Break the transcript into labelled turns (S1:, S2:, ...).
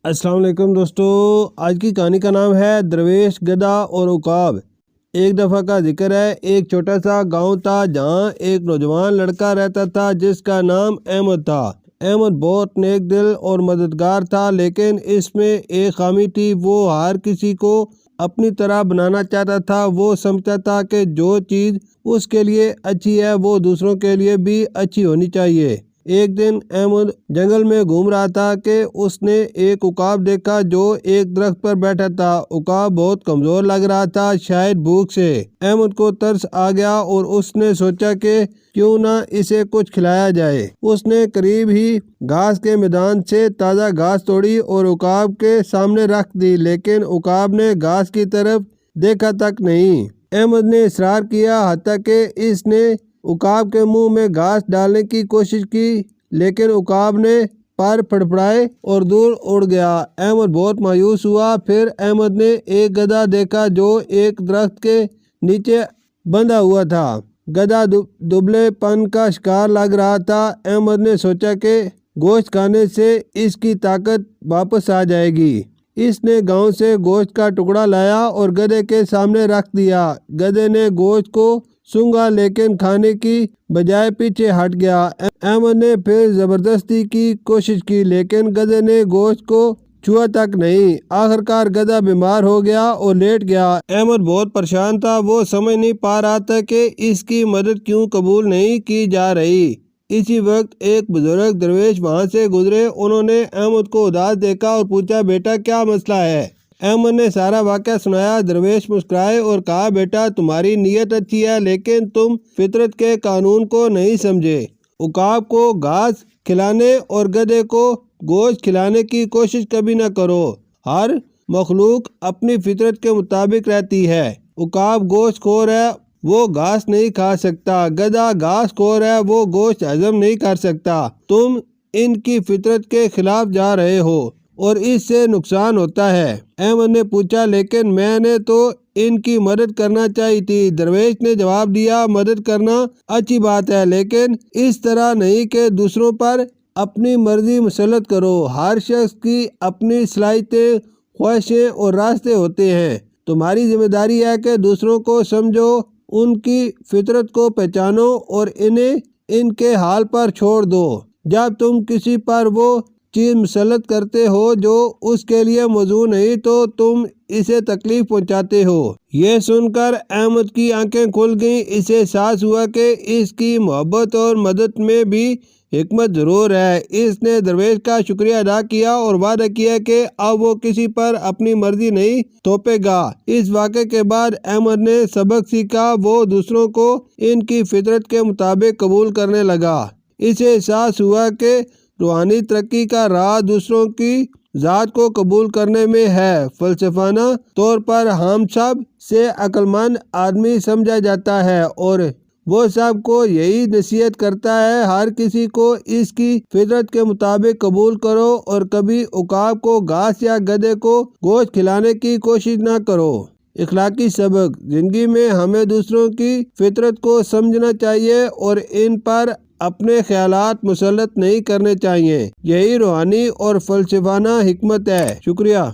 S1: السلام علیکم دوستو، آج کی کہانی کا نام ہے درویش، گدھا اور عقاب۔ ایک دفعہ کا ذکر ہے، ایک چھوٹا سا گاؤں تھا جہاں ایک نوجوان لڑکا رہتا تھا جس کا نام احمد تھا۔ احمد بہت نیک دل اور مددگار تھا، لیکن اس میں ایک خامی تھی، وہ ہر کسی کو اپنی طرح بنانا چاہتا تھا۔ وہ سمجھتا تھا کہ جو چیز اس کے لیے اچھی ہے وہ دوسروں کے لیے بھی اچھی ہونی چاہیے۔ ایک دن احمد جنگل میں گھوم رہا تھا کہ اس نے ایک عقاب دیکھا جو ایک درخت پر بیٹھا تھا۔ عقاب بہت کمزور لگ رہا تھا، شاید بھوک سے۔ احمد کو ترس آ گیا اور اس نے سوچا کہ کیوں نہ اسے کچھ کھلایا جائے۔ اس نے قریب ہی گھاس کے میدان سے تازہ گھاس توڑی اور عقاب کے سامنے رکھ دی، لیکن عقاب نے گھاس کی طرف دیکھا تک نہیں۔ احمد نے اصرار کیا، حتیٰ کہ اس نے عقاب کے منہ میں گھاس ڈالنے کی کوشش کی، لیکن عقاب نے پر پھڑپھڑائے اور دور اڑ گیا۔ احمد بہت مایوس ہوا۔ پھر احمد نے ایک گدھا دیکھا جو ایک درخت کے نیچے بندھا ہوا تھا۔ گدھا دبلے پن کا شکار لگ رہا تھا۔ احمد نے سوچا کہ گوشت کھانے سے اس کی طاقت واپس آ جائے گی۔ اس نے گاؤں سے گوشت کا ٹکڑا لایا اور گدھے کے سامنے رکھ دیا۔ گدھے نے گوشت کو سونگھا، لیکن کھانے کی بجائے پیچھے ہٹ گیا۔ احمد نے پھر زبردستی کی کوشش کی، لیکن گدھے نے گوشت کو چھوا تک نہیں۔ آخرکار گدھا بیمار ہو گیا اور لیٹ گیا۔ احمد بہت پریشان تھا، وہ سمجھ نہیں پا رہا تھا کہ اس کی مدد کیوں قبول نہیں کی جا رہی۔ اسی وقت ایک بزرگ درویش وہاں سے گزرے۔ انہوں نے احمد کو اداس دیکھا اور پوچھا، بیٹا کیا مسئلہ ہے؟ احمد نے سارا واقعہ سنایا۔ درویش مسکرائے اور کہا، بیٹا تمہاری نیت اچھی ہے، لیکن تم فطرت کے قانون کو نہیں سمجھے۔ عقاب کو گھاس کھلانے اور گدھے کو گوشت کھلانے کی کوشش کبھی نہ کرو۔ ہر مخلوق اپنی فطرت کے مطابق رہتی ہے۔ عقاب گوشت خور ہے، وہ گھاس نہیں کھا سکتا۔ گدھا گھاس خور ہے، وہ گوشت ہضم نہیں کر سکتا۔ تم ان کی فطرت کے خلاف جا رہے ہو اور اس سے نقصان ہوتا ہے۔ احمد نے پوچھا، لیکن میں نے تو ان کی مدد کرنا چاہی تھی۔ درویش نے جواب دیا، مدد کرنا اچھی بات ہے، لیکن اس طرح نہیں کہ دوسروں پر اپنی مرضی مسلط کرو۔ ہر شخص کی اپنی صلاحیتیں، خواہشیں اور راستے ہوتے ہیں۔ تمہاری ذمہ داری ہے کہ دوسروں کو سمجھو، ان کی فطرت کو پہچانو اور انہیں ان کے حال پر چھوڑ دو۔ جب تم کسی پر وہ چیز مسلط کرتے ہو جو اس کے لیے موزوں نہیں تو تم اسے تکلیف پہنچاتے ہو۔ یہ سن کر احمد کی آنکھیں کھل گئیں۔ اسے احساس ہوا کہ اس کی محبت اور مدد میں بھی حکمت ضرور ہے۔ اس نے درویش کا شکریہ ادا کیا اور وعدہ کیا کہ اب وہ کسی پر اپنی مرضی نہیں تھوپے گا۔ اس واقعے کے بعد احمد نے سبق سیکھا، وہ دوسروں کو ان کی فطرت کے مطابق قبول کرنے لگا۔ اسے احساس ہوا کہ روحانی ترقی کا راہ دوسروں کی ذات کو قبول کرنے میں ہے۔ فلسفانہ طور پر ہم سب سے عقل مند آدمی سمجھا جاتا ہے اور وہ سب کو یہی نصیحت کرتا ہے، ہر کسی کو اس کی فطرت کے مطابق قبول کرو اور کبھی عقاب کو گھاس یا گدھے کو گوشت کھلانے کی کوشش نہ کرو۔ اخلاقی سبق: زندگی میں ہمیں دوسروں کی فطرت کو سمجھنا چاہیے اور ان پر اپنے خیالات مسلط نہیں کرنے چاہیے۔ یہی روحانی اور فلسفانہ حکمت ہے۔ شکریہ۔